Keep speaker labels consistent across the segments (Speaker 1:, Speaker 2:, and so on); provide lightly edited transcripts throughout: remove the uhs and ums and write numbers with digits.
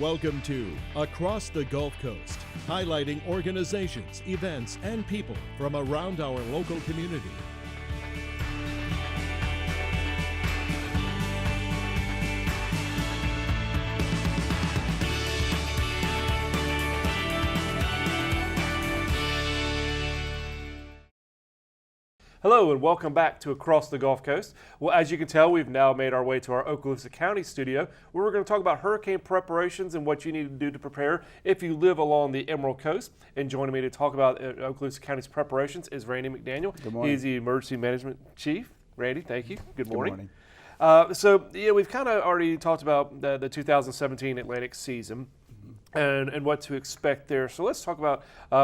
Speaker 1: Welcome to Across the Gulf Coast, highlighting organizations, events, and people from around our local community.
Speaker 2: Hello and welcome back to Across the Gulf Coast. Well, as you can tell, we've now made our way to our Oakland County studio, where we're going to talk about hurricane preparations and what you need to do to prepare if you live along the Emerald Coast. And joining me to talk about Oakland County's preparations is Randy McDaniel.
Speaker 3: Good morning.
Speaker 2: He's the Emergency Management Chief. Randy, thank you. Good morning.
Speaker 3: Good morning.
Speaker 2: We've kind of already talked about the 2017 Atlantic season and what to expect there. So let's talk about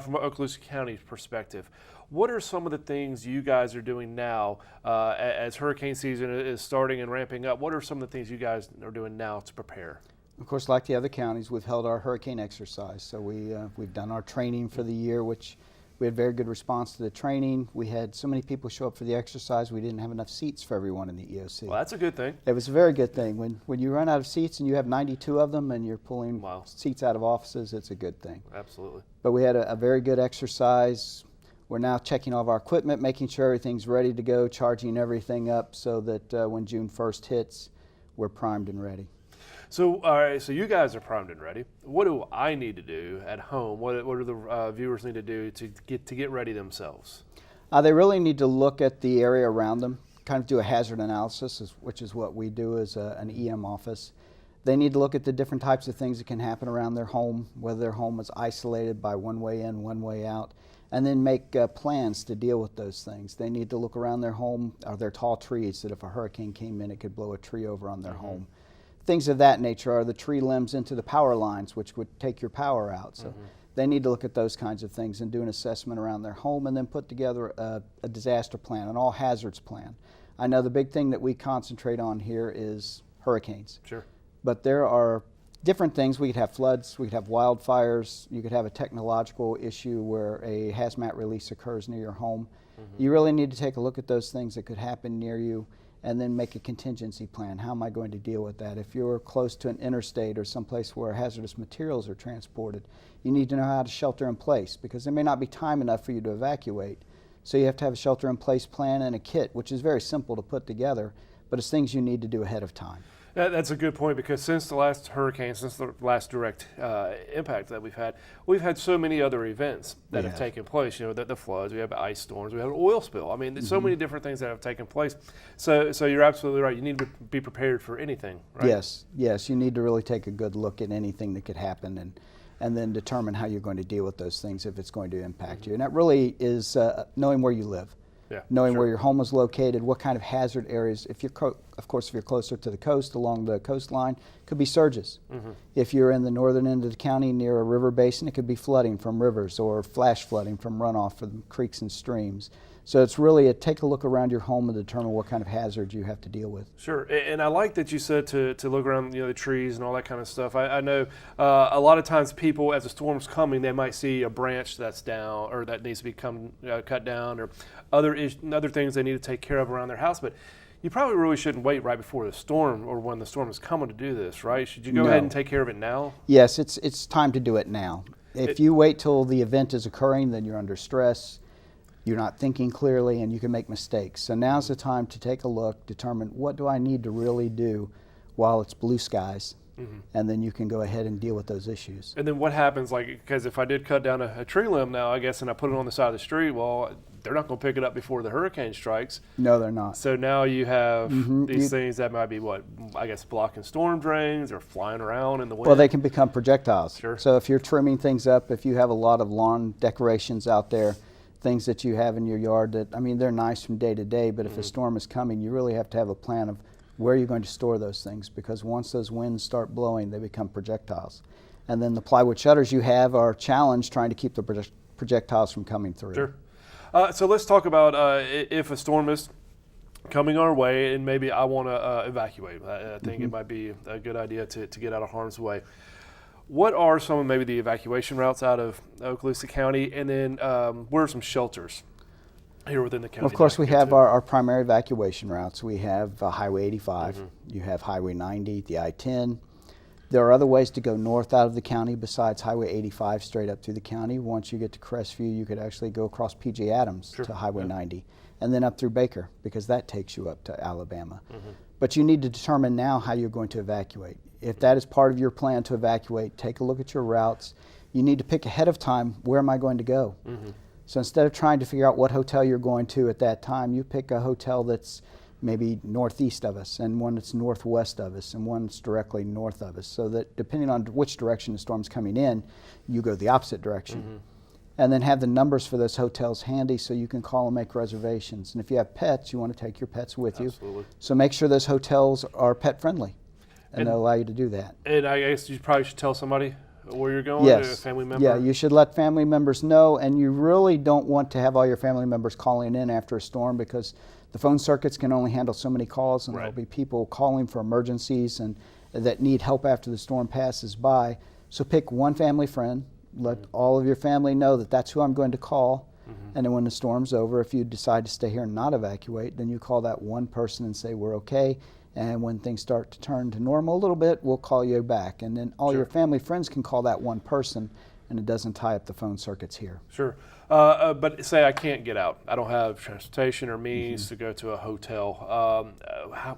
Speaker 2: from Oakland County's perspective. What are some of the things you guys are doing now as hurricane season is starting and ramping up? What are some of the things you guys are doing now to prepare?
Speaker 3: Of course, like the other counties, we've held our hurricane exercise. So we've done our training for the year, which we had very good response to the training. We had so many people show up for the exercise, we didn't have enough seats for everyone in the EOC.
Speaker 2: Well, that's a good thing.
Speaker 3: It was a very good thing. When you run out of seats and you have 92 of them and you're pulling seats out of offices, it's a good thing.
Speaker 2: Absolutely.
Speaker 3: But we had a very good exercise. We're now checking all of our equipment, making sure everything's ready to go, charging everything up so that when June 1st hits, we're primed and ready.
Speaker 2: So, all right, so you guys are primed and ready. What do I need to do at home? What do the viewers need to do to get ready themselves?
Speaker 3: They really need to look at the area around them, kind of do a hazard analysis, which is what we do as an EM office. They need to look at the different types of things that can happen around their home, whether their home is isolated by one way in, one way out, and then make plans to deal with those things. They need to look around their home. Are there tall trees that if a hurricane came in, it could blow a tree over on their home? Things of that nature. Are the tree limbs into the power lines, which would take your power out? So they need to look at those kinds of things and do an assessment around their home and then put together a disaster plan, an all hazards plan. I know the big thing that we concentrate on here is hurricanes.
Speaker 2: Sure.
Speaker 3: But there are different things. We could have floods, we could have wildfires, you could have a technological issue where a hazmat release occurs near your home. You really need to take a look at those things that could happen near you and then make a contingency plan. How am I going to deal with that? If you're close to an interstate or someplace where hazardous materials are transported, you need to know how to shelter in place because there may not be time enough for you to evacuate. So you have to have a shelter in place plan and a kit, which is very simple to put together, but it's things you need to do ahead of time.
Speaker 2: That's a good point because since the last hurricane, since the last direct impact that we've had so many other events that have taken place. You know, the floods, we have ice storms, we have an oil spill. I mean, there's so many different things that have taken place. So you're absolutely right. You need to be prepared for anything, right?
Speaker 3: Yes. You need to really take a good look at anything that could happen and then determine how you're going to deal with those things if it's going to impact you. And that really is knowing where you live. Knowing where your home is located, what kind of hazard areas. If you're, of course, if you're closer to the coast, along the coastline, could be surges. If you're in the northern end of the county near a river basin, it could be flooding from rivers or flash flooding from runoff from creeks and streams. So it's really take a look around your home and determine what kind of hazard you have to deal with.
Speaker 2: Sure, and I like that you said to look around, the trees and all that kind of stuff. I know a lot of times people, as a storm's coming, they might see a branch that's down or that needs to be cut down, or other things they need to take care of around their house. But you probably really shouldn't wait right before the storm or when the storm is coming to do this, right? Should you go ahead and take care of it now?
Speaker 3: Yes, it's time to do it now. If you wait till the event is occurring, then you're under stress. You're not thinking clearly and you can make mistakes. So now's the time to take a look, determine what do I need to really do while it's blue skies, and then you can go ahead and deal with those issues.
Speaker 2: And then what happens, because if I did cut down a tree limb now, I guess, and I put it on the side of the street, well, they're not going to pick it up before the hurricane strikes.
Speaker 3: No, they're not.
Speaker 2: So now you have these things that might be blocking storm drains or flying around in the wind.
Speaker 3: Well, they can become projectiles.
Speaker 2: Sure.
Speaker 3: So if you're trimming things up, if you have a lot of lawn decorations out there, things that you have in your yard that, they're nice from day to day, but if a storm is coming, you really have to have a plan of where you're going to store those things, because once those winds start blowing, they become projectiles. And then the plywood shutters you have are challenged trying to keep the projectiles from coming through.
Speaker 2: Sure. So let's talk about if a storm is coming our way and maybe I want to evacuate. I think it might be a good idea to get out of harm's way. What are some of maybe the evacuation routes out of Oakland County, and then where are some shelters here within the county?
Speaker 3: Of course, we have our primary evacuation routes. We have Highway 85, you have Highway 90, the I-10, There are other ways to go north out of the county besides Highway 85 straight up through the county. Once you get to Crestview, you could actually go across P.J. Adams to Highway 90 and then up through Baker, because that takes you up to Alabama. But you need to determine now how you're going to evacuate. If that is part of your plan to evacuate, take a look at your routes. You need to pick ahead of time, where am I going to go? So instead of trying to figure out what hotel you're going to at that time, you pick a hotel that's maybe northeast of us, and one that's northwest of us, and one that's directly north of us, so that depending on which direction the storm's coming in, you go the opposite direction. And then have the numbers for those hotels handy so you can call and make reservations. And if you have pets, you want to take your pets with you. So make sure those hotels are pet friendly, and they'll allow you to do that.
Speaker 2: And I guess you probably should tell somebody where you're going,
Speaker 3: yes.
Speaker 2: a family member?
Speaker 3: Yeah, you should let family members know, and you really don't want to have all your family members calling in after a storm, because the phone circuits can only handle so many calls, and there'll be people calling for emergencies and that need help after the storm passes by. So pick one family friend, let all of your family know that that's who I'm going to call, and then when the storm's over, if you decide to stay here and not evacuate, then you call that one person and say, we're okay, and when things start to turn to normal a little bit, we'll call you back. And then all your family friends can call that one person, and it doesn't tie up the phone circuits here.
Speaker 2: But say I can't get out. I don't have transportation or means to go to a hotel.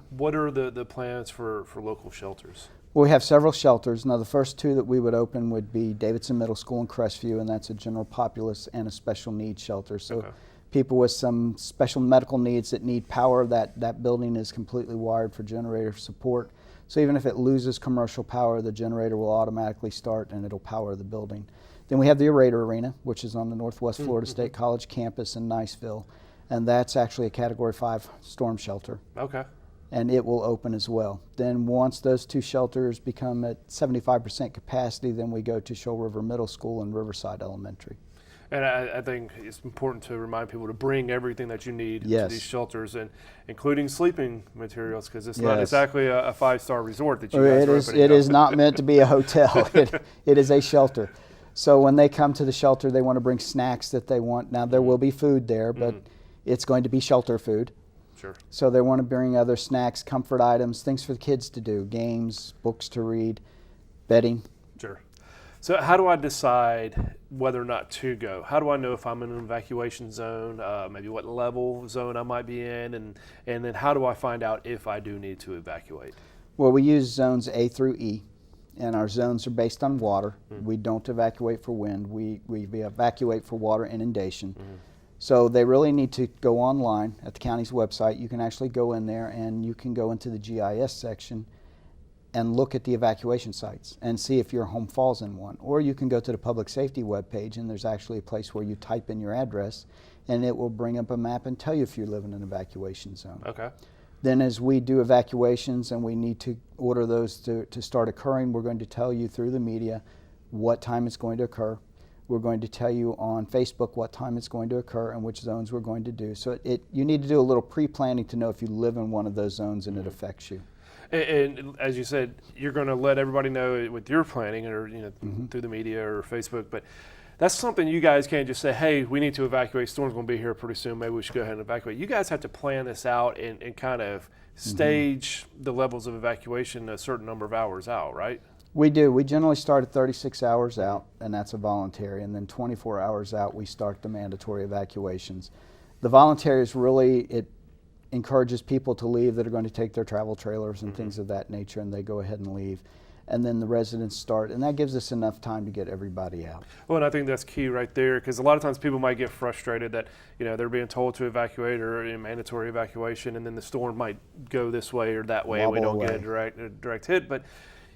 Speaker 2: What are the plans for local shelters?
Speaker 3: Well, we have several shelters. Now, the first two that we would open would be Davidson Middle School in Crestview, and that's a general populace and a special needs shelter. So people with some special medical needs that need power, that building is completely wired for generator support. So even if it loses commercial power, the generator will automatically start and it'll power the building. Then we have the Orator Arena, which is on the Northwest Florida State College campus in Niceville, and that's actually a Category 5 storm shelter. And it will open as well. Then once those two shelters become at 75% capacity, then we go to Shoal River Middle School and Riverside Elementary.
Speaker 2: And I think it's important to remind people to bring everything that you need to these shelters, and including sleeping materials, because it's not exactly a 5-star resort that you guys are opening
Speaker 3: It
Speaker 2: up.
Speaker 3: is not meant to be a hotel. It is a shelter. So when they come to the shelter, they want to bring snacks that they want. Now, there will be food there, but it's going to be shelter food. So they want to bring other snacks, comfort items, things for the kids to do, games, books to read, bedding.
Speaker 2: So how do I decide whether or not to go? How do I know if I'm in an evacuation zone, maybe what level zone I might be in, and then how do I find out if I do need to evacuate?
Speaker 3: Well, we use zones A through E, and our zones are based on water. We don't evacuate for wind. We evacuate for water inundation. So they really need to go online at the county's website. You can actually go in there and you can go into the GIS section and look at the evacuation sites and see if your home falls in one. Or you can go to the public safety webpage, and there's actually a place where you type in your address and it will bring up a map and tell you if you live in an evacuation zone. Then as we do evacuations and we need to order those to start occurring, we're going to tell you through the media what time it's going to occur. We're going to tell you on Facebook what time it's going to occur and which zones we're going to do. So you need to do a little pre-planning to know if you live in one of those zones and it affects you.
Speaker 2: And as you said, you're going to let everybody know with your planning, or through the media or Facebook. But that's something you guys can't just say, "Hey, we need to evacuate. Storm's going to be here pretty soon. Maybe we should go ahead and evacuate." You guys have to plan this out and kind of stage the levels of evacuation a certain number of hours out, right?
Speaker 3: We do. We generally start at 36 hours out, and that's a voluntary. And then 24 hours out, we start the mandatory evacuations. The voluntary is really, it encourages people to leave that are going to take their travel trailers and things of that nature, and they go ahead and leave. And then the residents start, and that gives us enough time to get everybody out.
Speaker 2: Well, and I think that's key right there, because a lot of times people might get frustrated that they're being told to evacuate or mandatory evacuation, and then the storm might go this way or that way, and we don't get a direct hit. But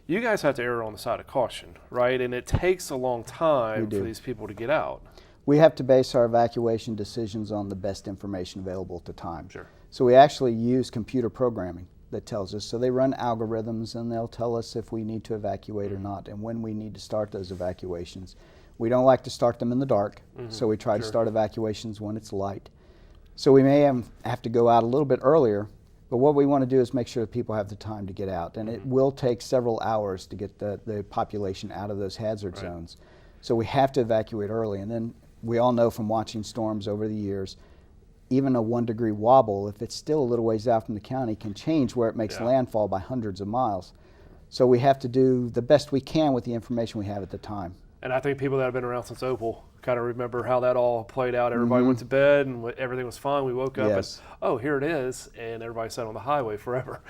Speaker 2: you guys have to err on the side of caution, right? And it takes a long time for these people to get out.
Speaker 3: We have to base our evacuation decisions on the best information available at the time. So we actually use computer programming that tells us. So they run algorithms, and they'll tell us if we need to evacuate or not, and when we need to start those evacuations. We don't like to start them in the dark, so we try to start evacuations when it's light. So we may have to go out a little bit earlier, but what we want to do is make sure that people have the time to get out, and it will take several hours to get the population out of those hazard zones. So we have to evacuate early, and then we all know from watching storms over the years, even a 1-degree wobble, if it's still a little ways out from the county, can change where it makes landfall by hundreds of miles. So we have to do the best we can with the information we have at the time.
Speaker 2: And I think people that have been around since Opal kind of remember how that all played out. Everybody went to bed and everything was fine. We woke up and, oh, here it is. And everybody sat on the highway forever.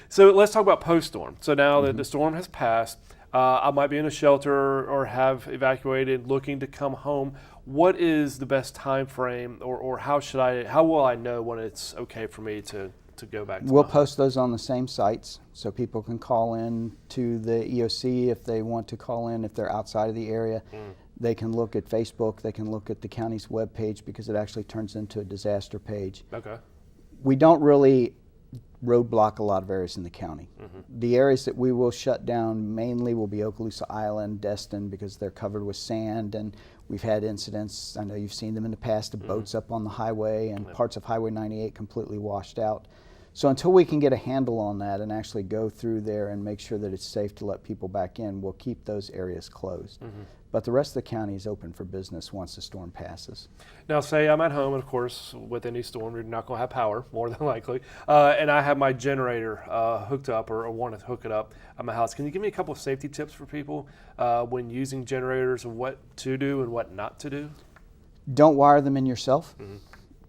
Speaker 2: So let's talk about post-storm. So now that the storm has passed, I might be in a shelter or have evacuated, looking to come home. What is the best time frame, or how will I know when it's okay for me to go back to
Speaker 3: We'll post those on the same sites so people can call in to the EOC if they want to call in. If they're outside of the area, they can look at Facebook, they can look at the county's webpage, because it actually turns into a disaster page.
Speaker 2: Okay.
Speaker 3: We don't really roadblock a lot of areas in the county. The areas that we will shut down mainly will be Okaloosa Island, Destin, because they're covered with sand, and we've had incidents, I know you've seen them in the past, of boats up on the highway and parts of Highway 98 completely washed out. So until we can get a handle on that and actually go through there and make sure that it's safe to let people back in, we'll keep those areas closed. But the rest of the county is open for business once the storm passes.
Speaker 2: Now, say I'm at home, and of course, with any storm, you're not going to have power, more than likely, and I have my generator hooked up, or want to hook it up at my house. Can you give me a couple of safety tips for people when using generators, and what to do and what not to do?
Speaker 3: Don't wire them in yourself.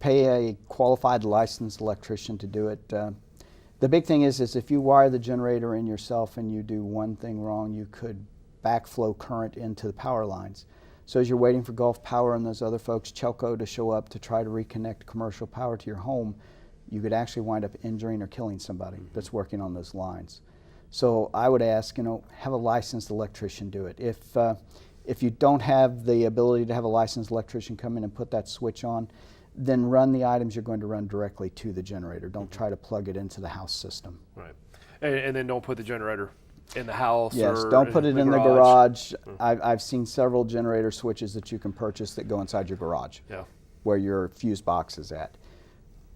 Speaker 3: Pay a qualified licensed electrician to do it. The big thing is if you wire the generator in yourself and you do one thing wrong, you could backflow current into the power lines. So as you're waiting for Gulf Power and those other folks, Chelco, to show up to try to reconnect commercial power to your home, you could actually wind up injuring or killing somebody that's working on those lines. So I would ask, have a licensed electrician do it. If you don't have the ability to have a licensed electrician come in and put that switch on, then run the items you're going to run directly to the generator. Don't try to plug it into the house system.
Speaker 2: Right. And then don't put the generator in the house.
Speaker 3: Yes,
Speaker 2: or
Speaker 3: don't put it in the garage. I've seen several generator switches that you can purchase that go inside your garage, where your fuse box is at.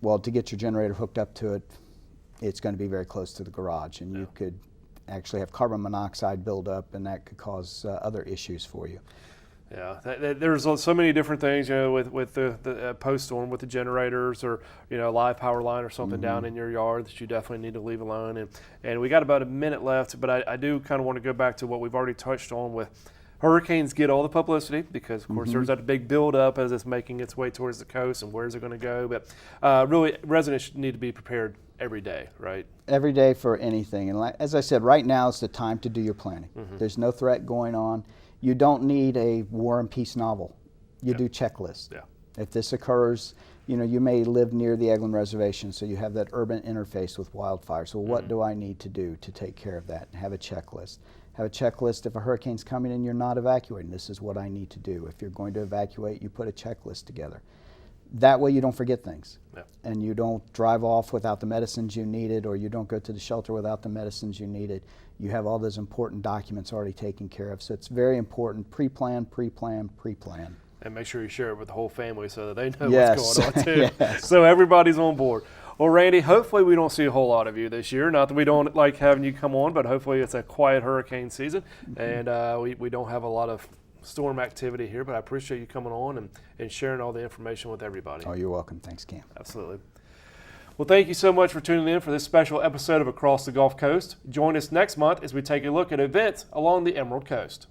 Speaker 3: Well, to get your generator hooked up to it, it's going to be very close to the garage, and you could actually have carbon monoxide buildup, and that could cause other issues for you.
Speaker 2: Yeah, there's so many different things, with the post-storm, with the generators, or a live power line or something down in your yard that you definitely need to leave alone. And we got about a minute left, but I do kind of want to go back to what we've already touched on with hurricanes. Get all the publicity because, of course, there's that big buildup as it's making its way towards the coast, and where's it going to go? But really, residents need to be prepared every day, right?
Speaker 3: Every day for anything. And as I said, right now is the time to do your planning. There's no threat going on. You don't need a War and Peace novel. You do checklists. If this occurs, you may live near the Eglin Reservation, so you have that urban interface with wildfire. So what do I need to do to take care of that? Have a checklist. Have a checklist if a hurricane's coming and you're not evacuating. This is what I need to do. If you're going to evacuate, you put a checklist together. That way you don't forget things. And you don't drive off without the medicines you needed, or you don't go to the shelter without the medicines you needed. You have all those important documents already taken care of. So it's very important. Pre-plan, pre-plan, pre-plan. And
Speaker 2: make sure you share it with the whole family so that they know what's going on too.
Speaker 3: Yes.
Speaker 2: So everybody's on board. Well, Randy, hopefully we don't see a whole lot of you this year. Not that we don't like having you come on, but hopefully it's a quiet hurricane season, and we don't have a lot of storm activity here. But I appreciate you coming on and sharing all the information with everybody.
Speaker 3: Oh, you're welcome. Thanks, Cam.
Speaker 2: Absolutely. Well, thank you so much for tuning in for this special episode of Across the Gulf Coast. Join us next month as we take a look at events along the Emerald Coast.